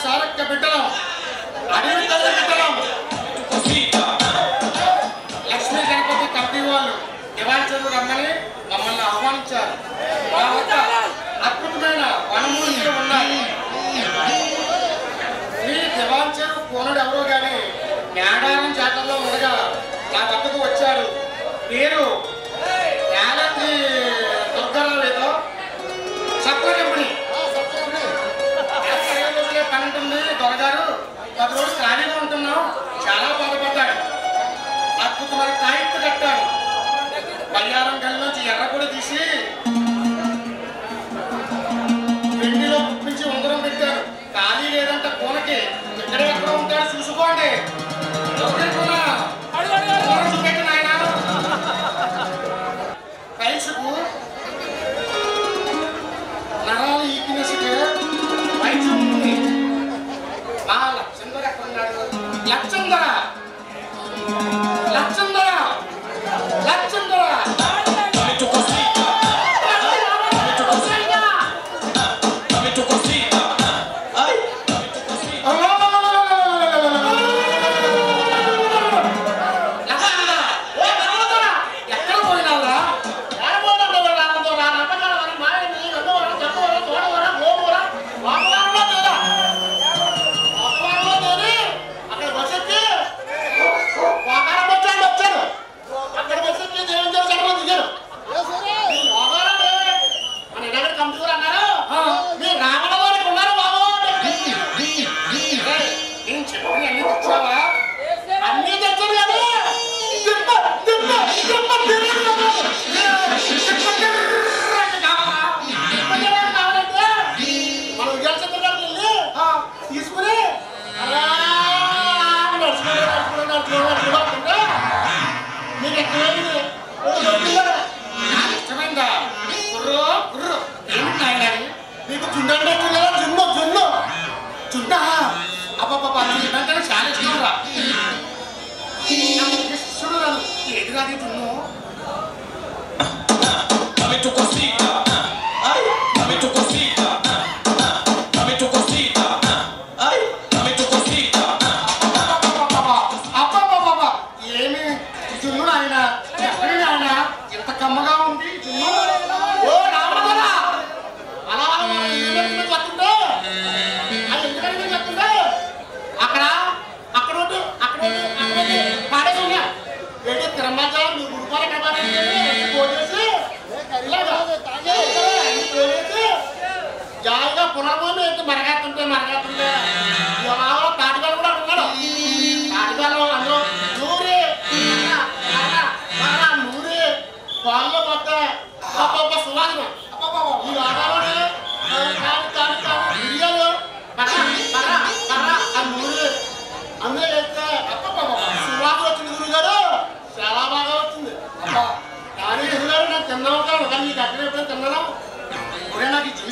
సారక్క బిడ్డలం అడవి తల్లి బిడ్డలం లక్ష్మీ గణపతి కమిటీ వాళ్ళు దివాళీ రమ్మని మమ్మల్ని ఆహ్వానించారు. మా వద్ద అద్భుతమైన వనమూలికలు ఉన్నాయి. ఈ దివాళీ చెరువు కోనుడు ఎవరో కానీ మేడారం జాతరలో ఉండగా నా వద్దకు వచ్చారు. పేరు యాలత్రి దుర్గారావు ఏదో సప్తగంపిణి. పని ఉంటుంది దొరగారు, 10 రోజులు ఖాళీగా ఉంటున్నాం, చాలా బాధపడ్డాడు. అద్భుతమైన తాయిత్తు కట్టారు. బయ్యారం గల్లి నుంచి ఎర్రగొడి తీసి వెండిలో కుప్పించి ఉంగరం పెట్టారు. ఖాళీ లేదంటే పూనకి ఇక్కడే ఎక్కడ ఉంటాడు చూసుకోండి. చూపెట్టి నాయన వయసుకు నరాలు ఈకినసికే వయసు ఉంటుంది. మా లక్ష్మణ్ ఎక్కడ ఉన్నాడు? లక్ష్మణ్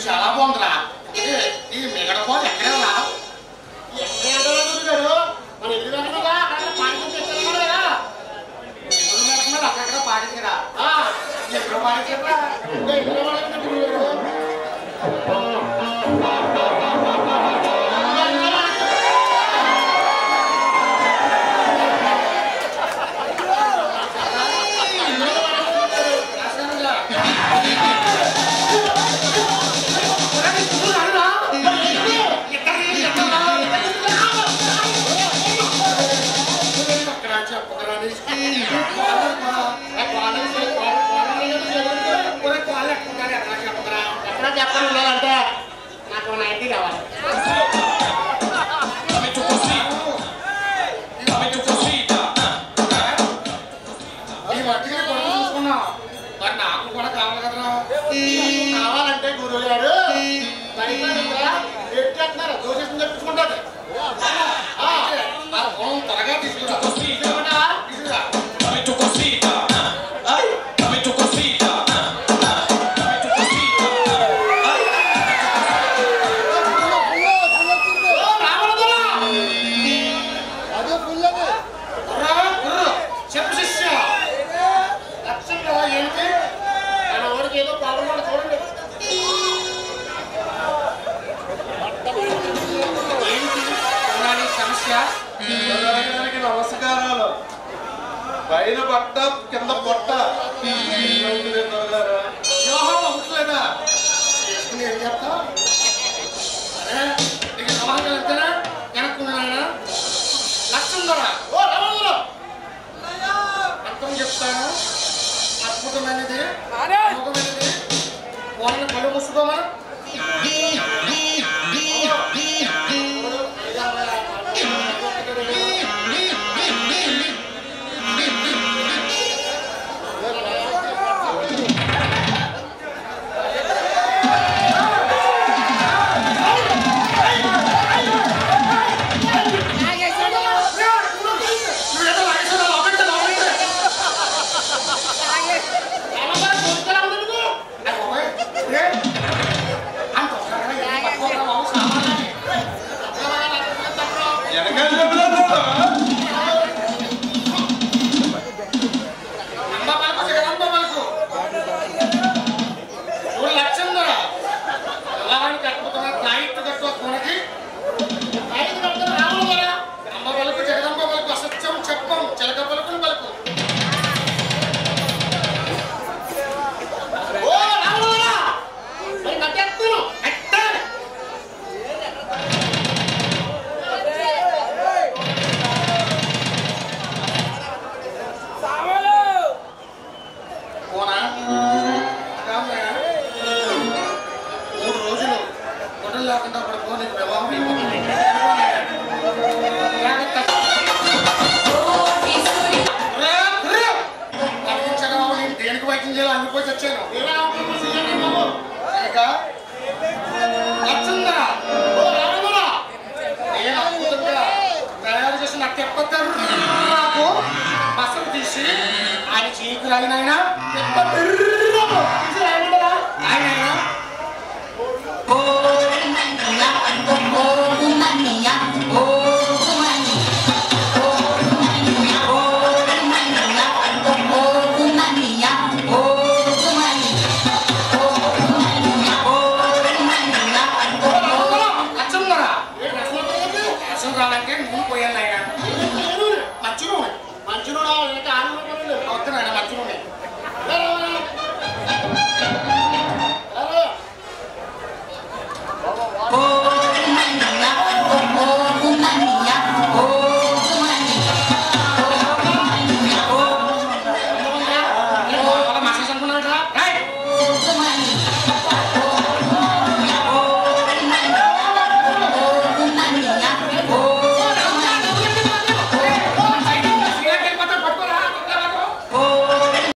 చాలా బాగుందిరా. ఈ మిగడ పోతే ఎక్కడే ఉన్నావు? మన ఎదురు వెనకగా అక్కడ పాటించారు కదా, ఎదురు వెనక అక్కడక్కడ పాటించరా, ఎక్కడ పాటించరా చెప్పాలంటే నాకు 90 కావాలి. ఈ మట్టిగా కొడుకు చూసుకున్నాం, మరి నాకు కూడా కావాలి కదరా. కావాలంటే గురువు గారు ఎట్టేస్తున్నారు, దోషం తెప్పించుకుంటారు. త్వరగా తీసుకురా. పైన బట్ట కింద పొట్ట అవుట్లేదా చేసుకుని ఏం చెప్తా అరే ఇక సమాజం ఎంతనా వెనక్కున్నానా లక్షం ధర అర్థం చెప్తాను అద్భుతమైనది అద్భుతమైనది వాళ్ళని కళ్ళు మూసుకోమా మంచి